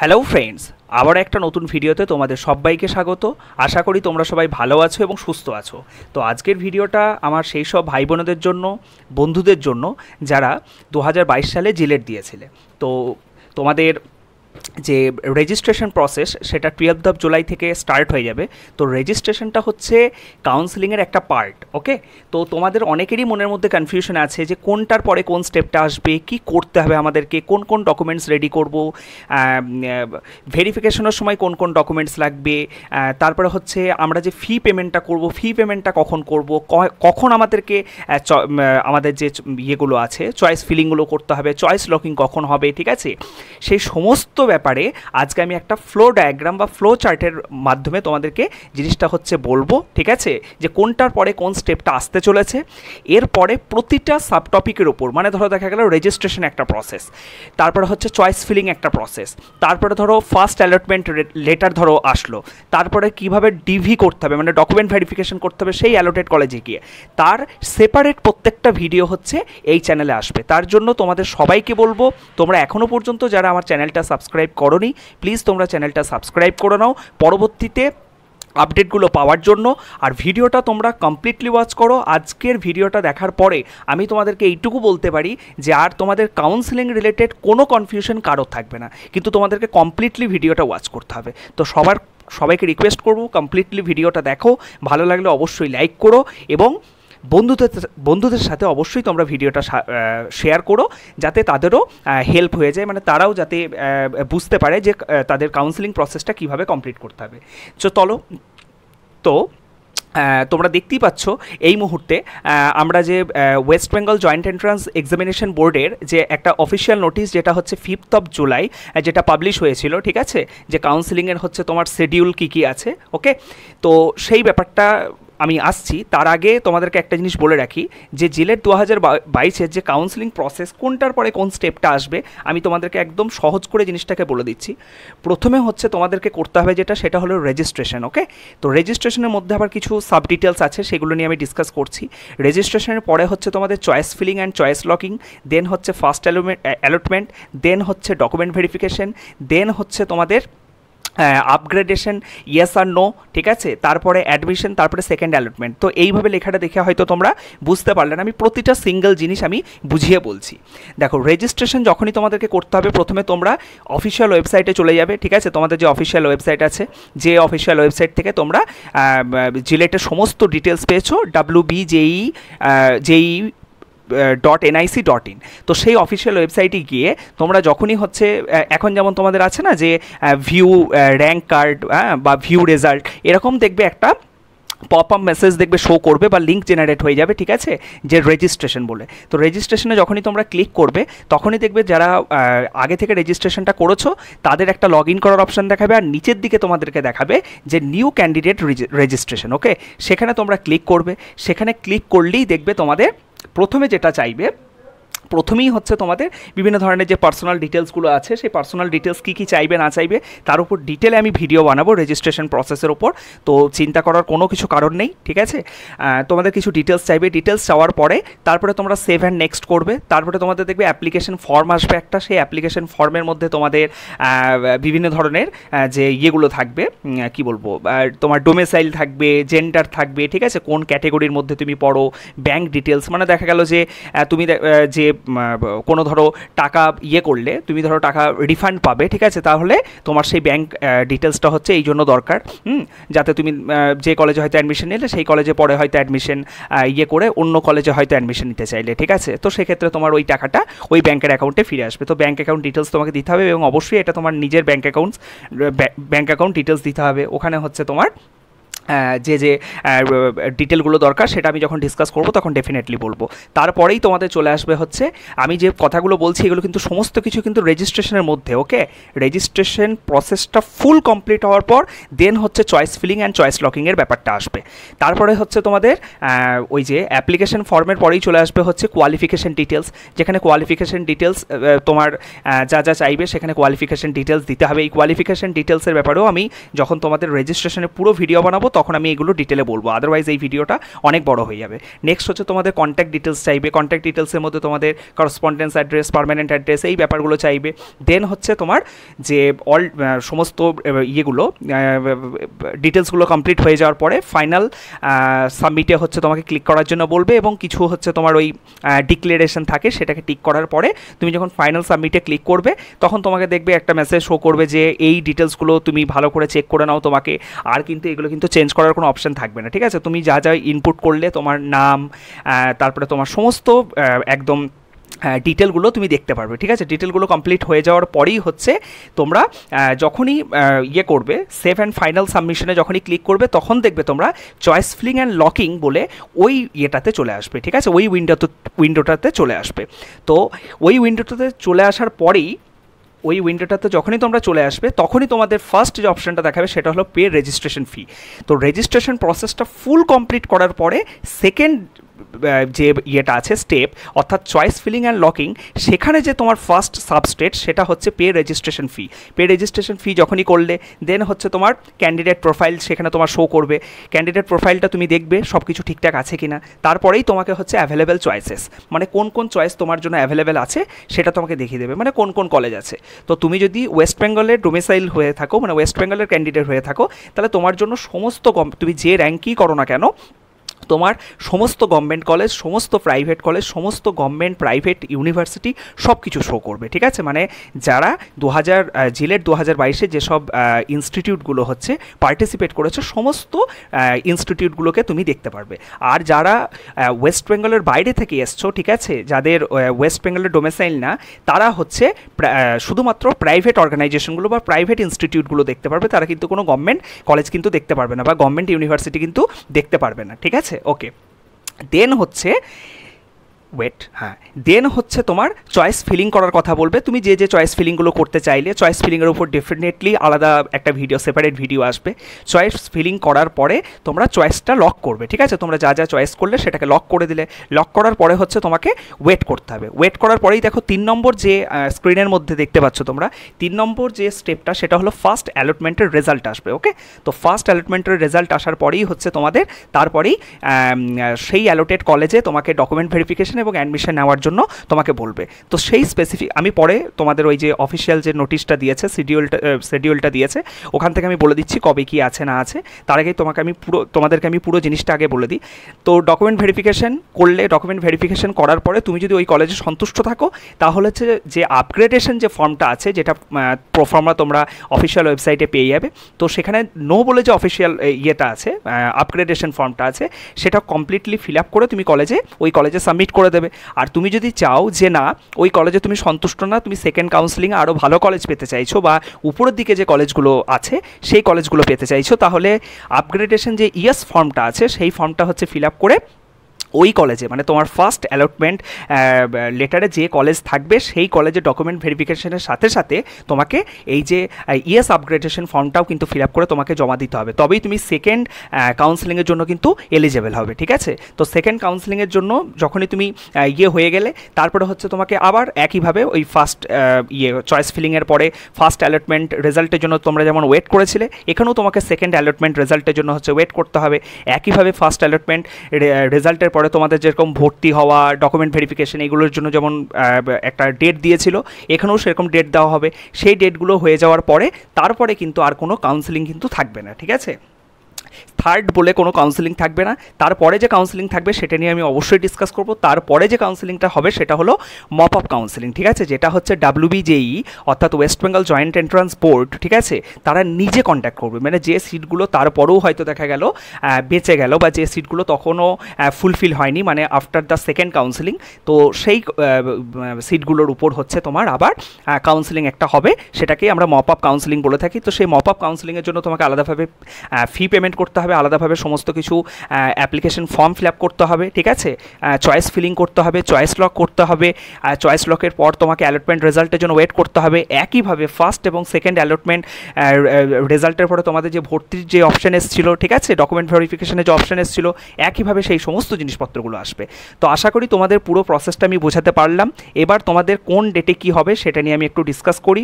Hello friends, আবার একটা নতুন ভিডিওতে তোমাদের সবাইকে স্বাগত। আশা করি তোমরা সবাই ভালো আছো এবং সুস্থ আছো। তো আজকের ভিডিওটা আমার সেই সব ভাই বোনেদের জন্য, বন্ধুদের জন্য যারা 2022 সালে জিলেট দিয়েছিলে। তো তোমাদের যে রেজিস্ট্রেশন প্রসেস সেটা 12 জুলাই থেকে স্টার্ট হয়ে যাবে। তো রেজিস্ট্রেশনটা হচ্ছে কাউন্সেলিংয়ের একটা পার্ট। ওকে, তো তোমাদের অনেকেরই মনের মধ্যে কনফিউশন আছে যে কোনটার পরে কোন স্টেপটা আসবে, কি করতে হবে আমাদেরকে, কোন কোন ডকুমেন্টস রেডি করব, ভেরিফিকেশনের সময় কোন কোন ডকুমেন্টস লাগবে, তারপরে হচ্ছে আমরা যে ফি পেমেন্টটা করব, ফি পেমেন্টটা কখন করব, কখন আমাদেরকে আমাদের যে ইয়েগুলো আছে চয়েস ফিলিংগুলো করতে হবে, চয়েস লকিং কখন হবে, ঠিক আছে। সেই সমস্ত ব্যাপারে আজকে আমি একটা ফ্লো ডায়াগ্রাম বা ফ্লো চার্টের মাধ্যমে তোমাদেরকে জিনিসটা হচ্ছে বলবো, ঠিক আছে, যে কোনটার পরে কোন স্টেপটা আসতে চলেছে। এরপরে প্রতিটা সাবটপিকের উপর, মানে ধরো দেখা গেল রেজিস্ট্রেশন একটা প্রসেস, তারপরে হচ্ছে চয়েস ফিলিং একটা প্রসেস, তারপরে ধরো ফার্স্ট অ্যালটমেন্ট লেটার ধরো আসলো, তারপরে কিভাবে ডিভি করতে হবে, মানে ডকুমেন্ট ভেরিফিকেশন করতে হবে সেই অ্যালোটেড কলেজে গিয়ে, তার সেপারেট প্রত্যেকটা ভিডিও হচ্ছে এই চ্যানেলে আসবে। তার জন্য তোমাদের সবাইকে বলবো, তোমরা এখনও পর্যন্ত যারা আমার চ্যানেলটা সাবস্ক্রাইব করোনি, প্লিজ তোমরা চ্যানেলটা সাবস্ক্রাইব করে নাও পরবর্তীতে আপডেটগুলো পাওয়ার জন্য। আর ভিডিওটা তোমরা কমপ্লিটলি ওয়াচ করো। আজকের ভিডিওটা দেখার পরে আমি তোমাদেরকে এইটুকু বলতে পারি যে আর তোমাদের কাউন্সেলিং রিলেটেড কোনো কনফিউশন কারোর থাকবে না, কিন্তু তোমাদেরকে কমপ্লিটলি ভিডিওটা ওয়াচ করতে হবে। তো সবাইকে রিকোয়েস্ট করবো, কমপ্লিটলি ভিডিওটা দেখো, ভালো লাগলে অবশ্যই লাইক করো এবং বন্ধুদের সাথে অবশ্যই তোমরা ভিডিওটা শেয়ার করো, যাতে তাদেরও হেল্প হয়ে যায়, মানে তারাও যাতে বুঝতে পারে যে তাদের কাউন্সেলিং প্রসেসটা কীভাবে কমপ্লিট করতে হবে। তো তোমরা দেখতেই পাচ্ছ এই মুহূর্তে আমরা যে West Bengal joint entrance examination বোর্ডের যে একটা অফিসিয়াল নোটিশ, যেটা হচ্ছে 5 জুলাই যেটা পাবলিশ হয়েছিল, ঠিক আছে, যে কাউন্সেলিংয়ের হচ্ছে তোমার শিডিউল কী আছে। ওকে, তো সেই ব্যাপারটা আমি আসছি। তার আগে তোমাদেরকে একটা জিনিস বলে রাখি যে জিলেট 2022-এর যে কাউন্সেলিং প্রসেস কোনটার পরে কোন স্টেপটা আসবে, আমি তোমাদেরকে একদম সহজ করে জিনিসটাকে বলে দিচ্ছি। প্রথমে হচ্ছে তোমাদেরকে করতে হবে সেটা হলো রেজিস্ট্রেশন। ওকে, তো রেজিস্ট্রেশনের মধ্যে আবার কিছু সাব ডিটেলস আছে, সেগুলো নিয়ে আমি ডিসকাস করছি। রেজিস্ট্রেশনের পরে হচ্ছে তোমাদের choice filling and choice locking, then হচ্ছে ফার্স্ট অ্যালটমেন্ট, দেন হচ্ছে ডকুমেন্ট ভেরিফিকেশন, দেন হচ্ছে তোমাদের আপগ্রেডেশন, ইয়েস আর নো, ঠিক আছে, তারপরে অ্যাডমিশন, তারপরে সেকেন্ড অ্যালটমেন্ট। তো এইভাবে লেখাটা দেখে হয়তো তোমরা বুঝতে পারলে না, আমি প্রতিটা সিঙ্গেল জিনিস আমি বুঝিয়ে বলছি। দেখো, রেজিস্ট্রেশন যখনই তোমাদেরকে করতে হবে, প্রথমে তোমরা অফিসিয়াল ওয়েবসাইটে চলে যাবে, ঠিক আছে, তোমাদের যে অফিসিয়াল ওয়েবসাইট আছে, যে অফিসিয়াল ওয়েবসাইট থেকে তোমরা জিলেটের সমস্ত ডিটেলস পেয়েছো, wbjei.nic.in। তো সেই অফিসিয়াল ওয়েবসাইটে গিয়ে তোমরা যখনই হচ্ছে এখন যেমন তোমাদের আছে না যে ভিউ র্যাঙ্ক কার্ড বা ভিউ রেজাল্ট, এরকম দেখবে একটা পপ আপ মেসেজ দেখবে শো করবে বা লিঙ্ক জেনারেট হয়ে যাবে, ঠিক আছে, যে রেজিস্ট্রেশন বলে। তো রেজিস্ট্রেশনে যখনই তোমরা ক্লিক করবে তখনই দেখবে যারা আগে থেকে রেজিস্ট্রেশনটা করেছো তাদের একটা লগ ইন করার অপশান দেখাবে, আর নিচের দিকে তোমাদেরকে দেখাবে যে নিউ ক্যান্ডিডেট রেজিস্ট্রেশন। ওকে, সেখানে তোমরা ক্লিক করবে। সেখানে ক্লিক করলেই দেখবে তোমাদের প্রথমে যেটা চাইবে, প্রথমেই হচ্ছে তোমাদের বিভিন্ন ধরনের যে পার্সোনাল ডিটেলসগুলো আছে, সেই পার্সোনাল ডিটেলস কী চাইবে না চাইবে তার উপর ডিটেলে আমি ভিডিও বানাবো রেজিস্ট্রেশন প্রসেসের ওপর। তো চিন্তা করার কোনো কিছু কারণ নেই, ঠিক আছে। তোমাদের কিছু ডিটেলস চাইবে, ডিটেলস চাওয়ার পরে তারপরে তোমরা সেভ অ্যান্ড নেক্সট করবে। তারপরে তোমাদের দেখবে অ্যাপ্লিকেশন ফর্ম আসবে একটা, সেই অ্যাপ্লিকেশন ফর্মের মধ্যে তোমাদের বিভিন্ন ধরনের যে ইয়েগুলো থাকবে, কি বলবো, তোমার ডোমেসাইল থাকবে, জেন্ডার থাকবে, ঠিক আছে, কোন ক্যাটেগরির মধ্যে তুমি পড়ো, ব্যাঙ্ক ডিটেলস, মানে দেখা গেল যে তুমি যে কোনো ধরো টাকা করলে তুমি ধরো টাকা রিফান্ড পাবে, ঠিক আছে, তাহলে তোমার সেই ব্যাঙ্ক ডিটেলসটা হচ্ছে এই জন্য দরকার, যাতে তুমি যে কলেজে হয়তো অ্যাডমিশন নিলে সেই কলেজে পরে হয়তো অ্যাডমিশন করে অন্য কলেজে হয়তো অ্যাডমিশন নিতে চাইলে, ঠিক আছে, তো সেক্ষেত্রে তোমার ওই টাকাটা ওই ব্যাঙ্কের অ্যাকাউন্টে ফিরে আসবে। তো ব্যাঙ্ক অ্যাকাউন্ট ডিটেলস তোমাকে দিতে হবে এবং অবশ্যই এটা তোমার নিজের ব্যাঙ্ক অ্যাকাউন্ট ডিটেলস দিতে হবে। ওখানে হচ্ছে তোমার যে ডিটেলগুলো দরকার সেটা আমি যখন ডিসকাস করব তখন ডেফিনেটলি বলবো। তারপরেই তোমাদের চলে আসবে হচ্ছে, আমি যে কথাগুলো বলছি এগুলো কিন্তু সমস্ত কিছু কিন্তু রেজিস্ট্রেশনের মধ্যে। ওকে, রেজিস্ট্রেশন প্রসেসটা ফুল কমপ্লিট হওয়ার পর দেন হচ্ছে চয়েস ফিলিং অ্যান্ড চয়েস লকিংয়ের ব্যাপারটা আসবে। তারপরে হচ্ছে তোমাদের ওই যে অ্যাপ্লিকেশন ফর্মের পরেই চলে আসবে হচ্ছে কোয়ালিফিকেশান ডিটেলস, যেখানে কোয়ালিফিকেশান ডিটেলস তোমার যা চাইবে সেখানে কোয়ালিফিকেশান ডিটেলস দিতে হবে। এই কোয়ালিফিকেশান ডিটেলসের ব্যাপারেও আমি যখন তোমাদের রেজিস্ট্রেশনের পুরো ভিডিও বানাবো তখন আমি এগুলো ডিটেলে বলবো, আদারওয়াইজ এই ভিডিওটা অনেক বড় হয়ে যাবে। নেক্সট হচ্ছে তোমাদের কন্ট্যাক্ট ডিটেলস চাইবে, কন্ট্যাক্ট ডিটেলসের মধ্যে তোমাদের করসপন্ডেন্স অ্যাড্রেস, পার্মানেন্ট অ্যাড্রেস, এই ব্যাপারগুলো চাইবে। দেন হচ্ছে তোমার যে সমস্ত ইয়েগুলো ডিটেলসগুলো কমপ্লিট হয়ে যাওয়ার পরে ফাইনাল সাবমিটে হচ্ছে তোমাকে ক্লিক করার জন্য বলবে, এবং কিছু হচ্ছে তোমার ওই ডিক্লারেশন থাকে, সেটাকে টিক করার পরে তুমি যখন ফাইনাল সাবমিটে ক্লিক করবে তখন তোমাকে দেখবে একটা মেসেজ শো করবে যে এই ডিটেলসগুলো তুমি ভালো করে চেক করে নাও, তোমাকে আর কিন্তু এগুলো কিন্তু চেঞ্জ করার কোনো অপশন থাকবে না, ঠিক আছে। তুমি যা যা ইনপুট করলে, তোমার নাম, তারপরে তোমার সমস্ত একদম ডিটেলগুলো তুমি দেখতে পারবে, ঠিক আছে। ডিটেলগুলো কমপ্লিট হয়ে যাওয়ার পরেই হচ্ছে তোমরা যখনই ইয়ে করবে, সেভ অ্যান্ড ফাইনাল সাবমিশনে যখনই ক্লিক করবে তখন দেখবে তোমরা চয়েস ফিলিং অ্যান্ড লকিং বলে ওই ইয়েটাতে চলে আসবে, ঠিক আছে, ওই উইন্ডোটাতে চলে আসবে। তো ওই উইন্ডোটাতে চলে আসার পরেই, ওই উইন্ডোটাতে যখনই তোমরা চলে আসবে তখনই তোমাদের ফার্স্ট যে অপশানটা দেখাবে সেটা হলো পে রেজিস্ট্রেশন ফি। তো রেজিস্ট্রেশন প্রসেসটা ফুল কমপ্লিট করার পরে সেকেন্ড যে ইয়েটা আছে স্টেপ, অর্থাৎ চয়েস ফিলিং অ্যান্ড লকিং, সেখানে যে তোমার ফার্স্ট সাবস্টেট সেটা হচ্ছে pay registration fee. Pay registration fee যখনই করলে দেন হচ্ছে তোমার ক্যান্ডিডেট প্রোফাইল সেখানে তোমার শো করবে। ক্যান্ডিডেট প্রোফাইলটা তুমি দেখবে সব কিছু ঠিকঠাক আছে কি না, তারপরেই তোমাকে হচ্ছে অ্যাভেলেবেল চয়েসেস, মানে কোন কোন চয়েস তোমার জন্য অ্যাভেলেবেল আছে সেটা তোমাকে দেখিয়ে দেবে, মানে কোন কোন কলেজ আছে। তো তুমি যদি ওয়েস্ট বেঙ্গলের ডোমিসাইল হয়ে থাকো, মানে ওয়েস্ট বেঙ্গলের ক্যান্ডিডেট হয়ে থাকো, তাহলে তোমার জন্য সমস্ত তুমি যে র্যাঙ্কই করো না কেন, তোমার সমস্ত গভর্নমেন্ট কলেজ, সমস্ত প্রাইভেট কলেজ, সমস্ত গভর্নমেন্ট প্রাইভেট ইউনিভার্সিটি সব কিছু শো করবে, ঠিক আছে। মানে যারা জিলেট 2022-এ যেসব ইনস্টিটিউটগুলো হচ্ছে পার্টিসিপেট করেছে সমস্ত ইনস্টিটিউটগুলোকে তুমি দেখতে পারবে। আর যারা ওয়েস্ট বেঙ্গলের বাইরে থেকে এসছো, ঠিক আছে, যাদের ওয়েস্ট বেঙ্গলের ডোমেসাইল না, তারা হচ্ছে শুধুমাত্র প্রাইভেট অর্গানাইজেশনগুলো বা প্রাইভেট ইনস্টিটিউটগুলো দেখতে পারবে, তারা কিন্তু কোনো গভর্নমেন্ট কলেজ কিন্তু দেখতে পারবে না বা গভর্নমেন্ট ইউনিভার্সিটি কিন্তু দেখতে পারবে না, ঠিক আছে। ওকে, দেন হচ্ছে দেন হচ্ছে তোমার চয়েস ফিলিং করার কথা বলবে। তুমি যে যে চয়েস ফিলিংগুলো করতে চাইলে, চয়েস ফিলিংয়ের উপর ডেফিনেটলি আলাদা একটা ভিডিও, সেপারেট ভিডিও আসবে। চয়েস ফিলিং করার পরে তোমরা চয়েসটা লক করবে, ঠিক আছে। তোমরা যা যা চয়েস করলে সেটাকে লক করে দিলে, লক করার পরে হচ্ছে তোমাকে ওয়েট করতে হবে। ওয়েট করার পরেই দেখো 3 নম্বর যে স্ক্রিনের মধ্যে দেখতে পাচ্ছ তোমরা, 3 নম্বর যে স্টেপটা সেটা হলো ফার্স্ট অ্যালটমেন্টের রেজাল্ট আসবে। ওকে, তো ফার্স্ট অ্যালটমেন্টের রেজাল্ট আসার পরেই হচ্ছে তোমাদের তারপরেই সেই অ্যালোটেড কলেজে তোমাকে ডকুমেন্ট ভেরিফিকেশন এবং অ্যাডমিশন নেওয়ার জন্য তোমাকে বলবে। তো সেই স্পেসিফিক আমি পরে তোমাদের ওই যে অফিসিয়াল যে নোটিশটা দিয়েছে, শিডিউলটা দিয়েছে, ওখান থেকে আমি বলে দিচ্ছি কবে কি আছে না আছে। তার আগেই তোমাদেরকে আমি পুরো জিনিসটা আগে বলে দিই। তো ডকুমেন্ট ভেরিফিকেশন করলে, ডকুমেন্ট ভেরিফিকেশন করার পরে তুমি যদি ওই কলেজে সন্তুষ্ট থাকো, তাহলে হচ্ছে যে আপগ্রেডেশন যে ফর্মটা আছে, যেটা প্রোফর্মা তোমরা অফিসিয়াল ওয়েবসাইটে পেয়ে যাবে, তো সেখানে নো বলে যে অফিসিয়াল ইয়েটা আছে, আপগ্রেডেশন ফর্মটা আছে, সেটা কমপ্লিটলি ফিল আপ করে তুমি ওই কলেজে সাবমিট করে দেবে। আর তুমি যদি চাও যে না, ওই কলেজে তুমি সন্তুষ্ট না, তুমি সেকেন্ড কাউন্সেলিংয়ে আরও ভালো কলেজ পেতে চাইছো বা উপরের দিকে যে কলেজগুলো আছে সেই কলেজগুলো পেতে চাইছো, তাহলে আপগ্রেডেশন যে ইয়েস ফর্মটা আছে সেই ফর্মটা হচ্ছে ফিল আপ করে ওই কলেজে, মানে তোমার ফার্স্ট অ্যালটমেন্ট লেটারে যে কলেজ থাকবে সেই কলেজে ডকুমেন্ট ভেরিফিকেশনের সাথে সাথে তোমাকে এই যে ইয়েস আপগ্রেডেশন ফর্মটাও কিন্তু ফিল আপ করে তোমাকে জমা দিতে হবে, তবেই তুমি সেকেন্ড কাউন্সেলিংয়ের জন্য কিন্তু এলিজেবল হবে, ঠিক আছে। তো সেকেন্ড কাউন্সেলিংয়ের জন্য যখনই তুমি হয়ে গেলে, তারপরে হচ্ছে তোমাকে আবার একইভাবে ওই ফার্স্ট চয়েস ফিলিংয়ের পরে ফার্স্ট অ্যালটমেন্ট রেজাল্টের জন্য তোমরা যেমন ওয়েট করেছিলে, এখানেও তোমাকে সেকেন্ড অ্যালটমেন্ট রেজাল্টের জন্য হচ্ছে ওয়েট করতে হবে। একইভাবে ফার্স্ট অ্যালটমেন্ট রেজাল্টের পরে তোমাদের যেরকম ভর্তি হওয়া, ডকুমেন্ট ভেরিফিকেশন, এগুলোর জন্য যেমন একটা ডেট দিয়েছিল, এখানেও সেরকম ডেট দেওয়া হবে। সেই ডেটগুলো হয়ে যাওয়ার পরে তারপরে কিন্তু আর কোনো কাউন্সেলিং কিন্তু থাকবে না, ঠিক আছে। থার্ড বলে কোনো কাউন্সেলিং থাকবে না। তারপরে যে কাউন্সেলিং থাকবে সেটা নিয়ে আমি অবশ্যই ডিসকাস করব। তারপরে যে কাউন্সেলিংটা হবে সেটা হলো মপ আপ কাউন্সেলিং, ঠিক আছে, যেটা হচ্ছে WBJE অর্থাৎ West Bengal joint entrance board, ঠিক আছে, তারা নিজে কন্ট্যাক্ট করবে। মানে যে সিটগুলো তারপরেও হয়তো দেখা গেল বেঁচে গেল বা যে সিটগুলো তখনও ফুলফিল হয়নি, মানে আফটার দ্য সেকেন্ড কাউন্সেলিং, তো সেই সিটগুলোর উপর হচ্ছে তোমার আবার কাউন্সেলিং একটা হবে, সেটাকেই আমরা মপ আপ কাউন্সেলিং বলে থাকি। তো সেই মপ আপ কাউন্সেলিংয়ের জন্য তোমাকে আলাদাভাবে ফি পেমেন্ট করতে হবে, আলাদাভাবে সমস্ত কিছু অ্যাপ্লিকেশন ফর্ম ফিল আপ করতে হবে, ঠিক আছে, চয়েস ফিলিং করতে হবে, চয়েস লক করতে হবে, চয়েস লকের পর তোমাকে অ্যালটমেন্ট রেজাল্টের জন্য ওয়েট করতে হবে। একইভাবে ফার্স্ট এবং সেকেন্ড অ্যালটমেন্ট রেজাল্টের পরে তোমাদের যে ভর্তির যে অপশান এসেছিল, ঠিক আছে, ডকুমেন্ট ভেরিফিকেশনের যে অপশান এসেছিল, একইভাবে সেই সমস্ত জিনিসপত্রগুলো আসবে। তো আশা করি তোমাদের পুরো প্রসেসটা আমি বোঝাতে পারলাম। এবার তোমাদের কোন ডেটে কী হবে সেটা নিয়ে আমি একটু ডিসকাস করি।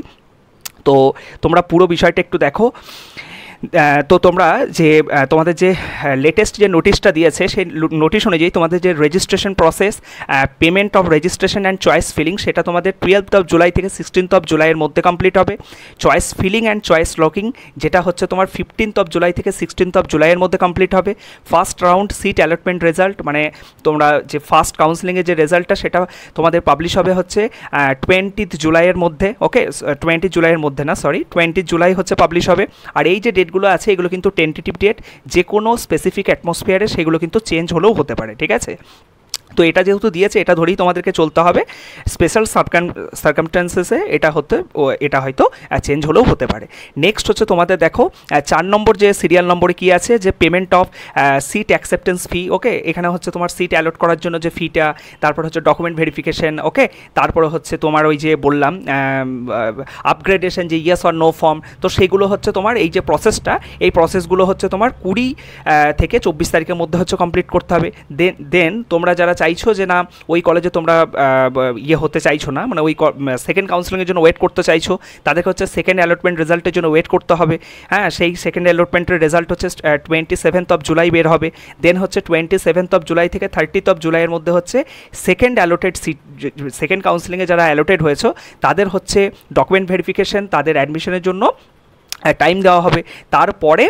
তো তোমরা পুরো বিষয়টা একটু দেখো। তো তোমরা যে তোমাদের যে লেটেস্ট যে নোটিশটা দিয়েছে সেই নোটিশ অনুযায়ী তোমাদের যে registration process, payment of registration and choice filling সেটা তোমাদের 12 জুলাই থেকে 16 জুলাইয়ের মধ্যে কমপ্লিট হবে। Choice filling and choice locking যেটা হচ্ছে তোমার 15 জুলাই থেকে 16 জুলাইয়ের মধ্যে কমপ্লিট হবে। First round seat allotment result মানে তোমরা যে ফার্স্ট কাউন্সেলিংয়ের যে রেজাল্টটা সেটা তোমাদের পাবলিশ হবে হচ্ছে 20 জুলাইয়ের মধ্যে। ওকে, 20 জুলাইয়ের মধ্যে না, সরি 20 জুলাই হচ্ছে পাবলিশ হবে। আর এই যে ডেটগুলো আছে এগুলো কিন্তু টেন্টেটিভ ডেট, যে কোনো স্পেসিফিক অ্যাটমসফিয়ারে সেগুলো কিন্তু চেঞ্জ হলেও হতে পারে, ঠিক আছে। তো এটা যেহেতু দিয়েছে এটা ধরেই তোমাদেরকে চলতে হবে। স্পেশাল সার্কামস্ট্যান্সেসে এটা হয়তো চেঞ্জ হলেও হতে পারে। নেক্সট হচ্ছে তোমাদের দেখো 4 নম্বর যে সিরিয়াল নম্বরে কী আছে, যে পেমেন্ট অফ সিট অ্যাকসেপ্টেন্স ফি। ওকে, এখানে হচ্ছে তোমার সিট অ্যালট করার জন্য যে ফিটা, তারপর হচ্ছে ডকুমেন্ট ভেরিফিকেশন। ওকে, তারপরে হচ্ছে তোমার ওই যে বললাম আপগ্রেডেশন যে ইয়েস অর নো ফর্ম, তো সেগুলো হচ্ছে তোমার এই যে প্রসেসটা, এই প্রসেসগুলো হচ্ছে তোমার 20 থেকে 24 তারিখের মধ্যে হচ্ছে কমপ্লিট করতে হবে। দেন তোমরা যারা চাইছো যে না ওই কলেজে তোমরা হতে চাইছো না, মানে ওই সেকেন্ড কাউন্সেলিংয়ের জন্য ওয়েট করতে চাইছো, তাদেরকে হচ্ছে সেকেন্ড অ্যালটমেন্ট রেজাল্টের জন্য ওয়েট করতে হবে। হ্যাঁ, সেই সেকেন্ড অ্যালটমেন্টের রেজাল্ট হচ্ছে 27 জুলাই বের হবে। দেন হচ্ছে 27 জুলাই থেকে 30 জুলাইয়ের মধ্যে হচ্ছে সেকেন্ড অ্যালোটেড সিট, সেকেন্ড কাউন্সেলিংয়ে যারা অ্যালোটেড হয়েছো তাদের হচ্ছে ডকুমেন্ট ভেরিফিকেশন, তাদের অ্যাডমিশনের জন্য টাইম দেওয়া হবে। তারপরে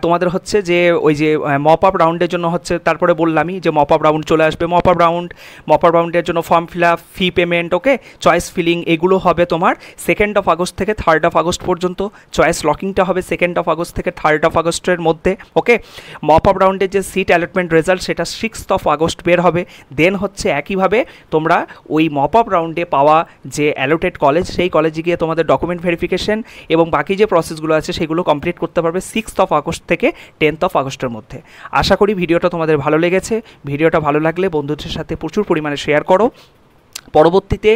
তোমাদের হচ্ছে যে ওই যে মপ আপ রাউন্ডের জন্য হচ্ছে, তারপরে বললামই যে মপ আপ রাউন্ড চলে আসবে। মপ আপ রাউন্ডের জন্য form fill up, fee payment, okay, choice filling এগুলো হবে তোমার 2 আগস্ট থেকে 3 আগস্ট পর্যন্ত। চয়েস লকিংটা হবে 2 আগস্ট থেকে 3 আগস্টের মধ্যে। ওকে, মপ আপ রাউন্ডের যে সিট অ্যালটমেন্ট রেজাল্ট সেটা 6 আগস্ট বের হবে। দেন হচ্ছে একইভাবে তোমরা ওই মপ আপ রাউন্ডে পাওয়া যে অ্যালোটেড কলেজ সেই কলেজে গিয়ে তোমাদের ডকুমেন্ট ভেরিফিকেশন এবং বাকি যে প্রসেসগুলো আছে সেগুলো কমপ্লিট করতে পারবে 6 আগস্ট থেকে 10 আগস্টের মধ্যে। আশা করি ভিডিওটা তোমাদের ভালো লেগেছে। ভিডিওটা ভালো লাগলে বন্ধুদের সাথে প্রচুর পরিমাণে শেয়ার করো। পরবর্তীতে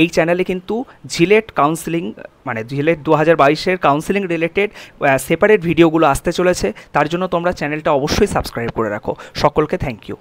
এই চ্যানেলে কিন্তু জিলেট কাউন্সেলিং মানে জিলেট 2022-এর কাউন্সেলিং রিলেটেড সেপারেট ভিডিওগুলো আসতে চলেছে, তার জন্য তোমরা চ্যানেলটা অবশ্যই সাবস্ক্রাইব করে রাখো। সকলকে থ্যাংক ইউ।